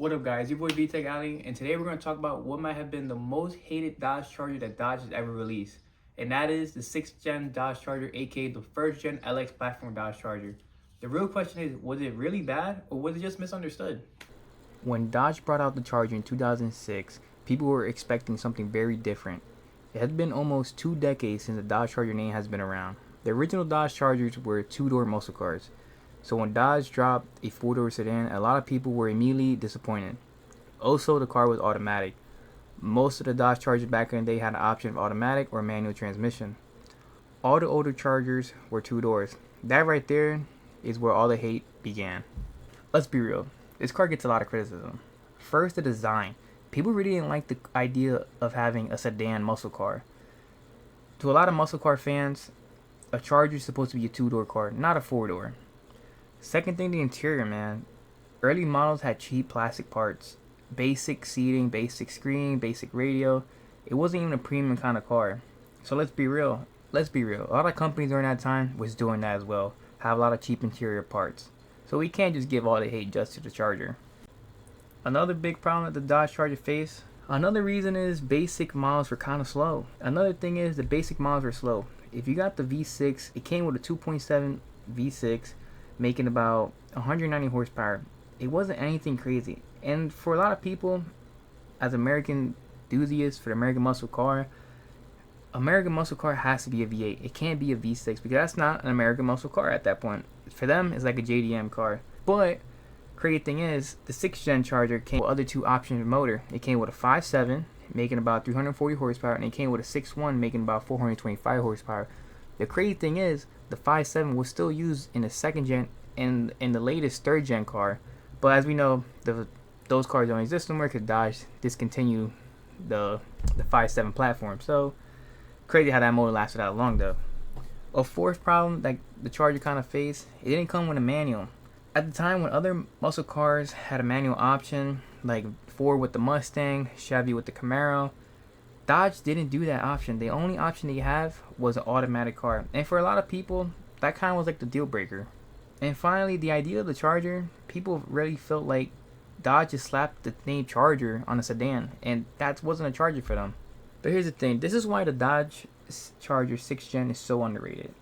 What up, guys? Your boy Vtec Ali, and today we're going to talk about what might have been the most hated Dodge Charger that Dodge has ever released, and that is the 6th gen Dodge Charger, aka the 1st gen LX platform Dodge Charger. The real question is, was it really bad, or was it just misunderstood? When Dodge brought out the Charger in 2006, people were expecting something very different. It had been almost 2 decades since the Dodge Charger name has been around. The original Dodge Chargers were two-door muscle cars. So when Dodge dropped a four-door sedan, a lot of people were immediately disappointed. Also, the car was automatic. Most of the Dodge Chargers back in the day had an option of automatic or manual transmission. All the older Chargers were two doors. That right there is where all the hate began. Let's be real, this car gets a lot of criticism. First, the design. People really didn't like the idea of having a sedan muscle car. To a lot of muscle car fans, a Charger is supposed to be a two-door car, not a four-door. Second thing, the interior, man. Early models had cheap plastic parts. Basic seating, basic screen, basic radio. It wasn't even a premium kind of car. So let's be real. A lot of companies during that time was doing that as well. Have a lot of cheap interior parts. So we can't just give all the hate just to the Charger. Another big problem that the Dodge Charger faced. Another reason is basic models were kind of slow. Another thing is the basic models were slow. If you got the V6, it came with a 2.7 V6. Making about 190 horsepower. It wasn't anything crazy. And for a lot of people, as American enthusiasts for the American muscle car has to be a V8. It can't be a V6 because that's not an American muscle car at that point. For them, it's like a JDM car. But crazy thing is, the 6th gen Charger came with other two options of motor. It came with a 5.7, making about 340 horsepower, and it came with a 6.1, making about 425 horsepower. The crazy thing is, the 5.7 was still used in the 2nd gen and in the latest 3rd gen car. But as we know, those cars don't exist anymore because Dodge discontinued the 5.7 platform. So, crazy how that motor lasted that long though. A fourth problem that the Charger kind of faced, it didn't come with a manual. At the time when other muscle cars had a manual option, like Ford with the Mustang, Chevy with the Camaro, Dodge didn't do that option. The only option they have was an automatic car. And for a lot of people, that kind of was like the deal breaker. And finally, the idea of the Charger, people really felt like Dodge just slapped the name Charger on a sedan. And that wasn't a Charger for them. But here's the thing. This is why the Dodge Charger 6th gen is so underrated.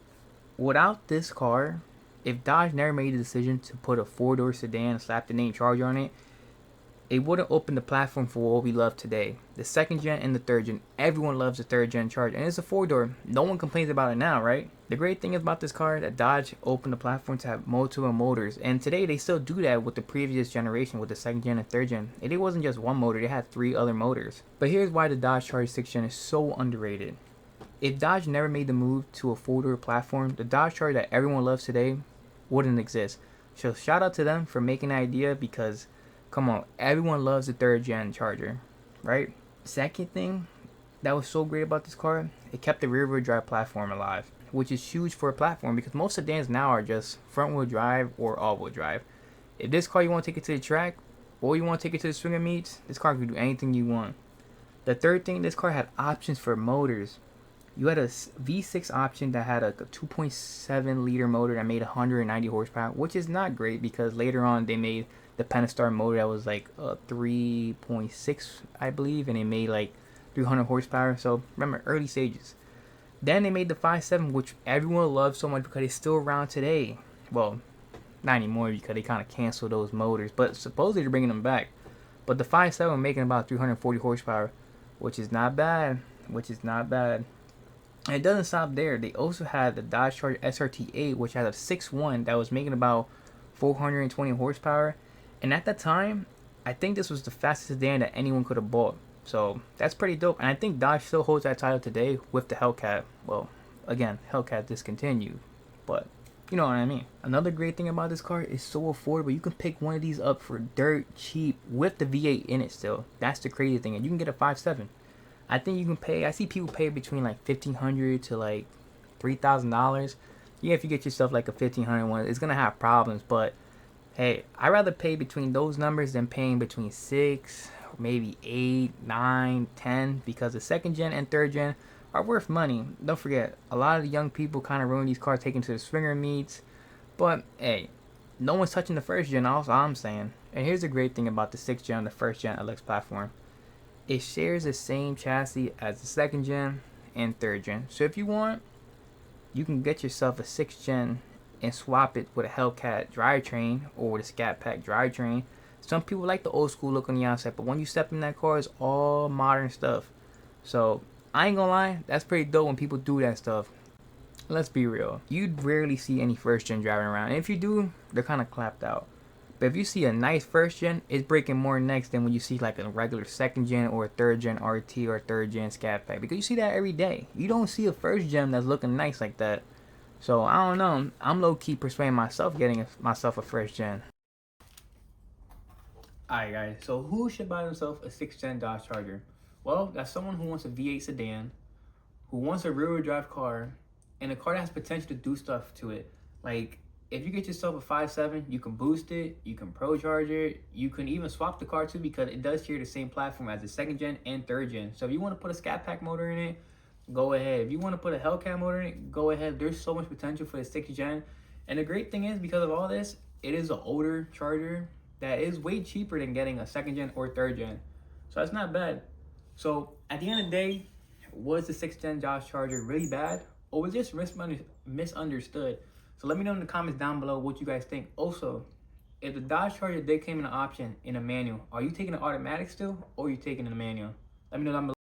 Without this car, if Dodge never made the decision to put a four-door sedan and slap the name Charger on it, it wouldn't open the platform for what we love today. The 2nd gen and the 3rd gen. Everyone loves the 3rd gen Charger. And it's a four-door. No one complains about it now, right? The great thing about this car that Dodge opened the platform to have multiple motors. And today they still do that with the previous generation with the 2nd gen and 3rd gen. And it wasn't just one motor. They had 3 other motors. But here's why the Dodge Charger 6th gen is so underrated. If Dodge never made the move to a four-door platform, the Dodge Charger that everyone loves today wouldn't exist. So shout out to them for making the idea because come on, everyone loves the 3rd gen Charger, right? Second thing that was so great about this car, it kept the rear-wheel drive platform alive, which is huge for a platform because most sedans now are just front-wheel drive or all-wheel drive. If this car you want to take it to the track or you want to take it to the swinger meets, this car can do anything you want. The third thing, this car had options for motors. You had a V6 option that had a 2.7 liter motor that made 190 horsepower, which is not great because later on they made the Pentastar motor that was like 3.6, I believe, and it made like 300 horsepower. So remember, early stages. Then they made the 5.7, which everyone loves so much because it's still around today. Well, not anymore because they kind of canceled those motors, but supposedly they're bringing them back. But the 5.7 making about 340 horsepower, which is not bad. And it doesn't stop there. They also had the Dodge Charger SRT8, which had a 6.1 that was making about 420 horsepower. And at that time, I think this was the fastest sedan that anyone could have bought. So that's pretty dope. And I think Dodge still holds that title today with the Hellcat. Well, again, Hellcat discontinued. But you know what I mean. Another great thing about this car is so affordable. You can pick one of these up for dirt cheap with the V8 in it still. That's the crazy thing. And you can get a 5.7. I think you can pay, I see people pay between like $1,500 to like $3,000. Yeah, if you get yourself like a $1,500 one, it's going to have problems. But hey, I'd rather pay between those numbers than paying between 6, maybe 8, 9, 10. Because the 2nd gen and 3rd gen are worth money. Don't forget, a lot of the young people kind of ruin these cars taking to the swinger meets. But hey, No one's touching the first gen, all I'm saying. And here's the great thing about the 6th gen and the 1st gen LX platform. It shares the same chassis as the 2nd gen and 3rd gen. So if you want, you can get yourself a 6th gen and swap it with a Hellcat drivetrain or with a Scat Pack drivetrain. Some people like the old school look on the outside, but when you step in that car, it's all modern stuff. So I ain't gonna lie, that's pretty dope when people do that stuff. Let's be real. You'd rarely see any 1st gen driving around. And if you do, they're kind of clapped out. But if you see a nice 1st gen, it's breaking more necks than when you see like a regular 2nd gen or a 3rd gen RT or a 3rd gen Scat Pack. Because you see that every day. You don't see a 1st gen that's looking nice like that. So I don't know. I'm low key persuading myself getting myself a 1st gen. Alright guys, so who should buy themselves a 6th gen Dodge Charger? Well, that's someone who wants a V8 sedan, who wants a rear-wheel drive car, and a car that has potential to do stuff to it. Like, if you get yourself a 5.7, you can boost it, you can pro charge it, you can even swap the car too, because it does share the same platform as the 2nd gen and 3rd gen. So if you want to put a Scat Pack motor in it, go ahead. If you want to put a Hellcat motor in it, go ahead. There's so much potential for the 6th gen. And the great thing is, because of all this, it is an older Charger that is way cheaper than getting a 2nd gen or 3rd gen. So that's not bad. So at the end of the day, was the 6th gen Dodge Charger really bad, or was it just misunderstood? So let me know in the comments down below what you guys think. Also, if the Dodge Charger did came in an option in a manual, are you taking an automatic still, or are you taking a manual? Let me know down below.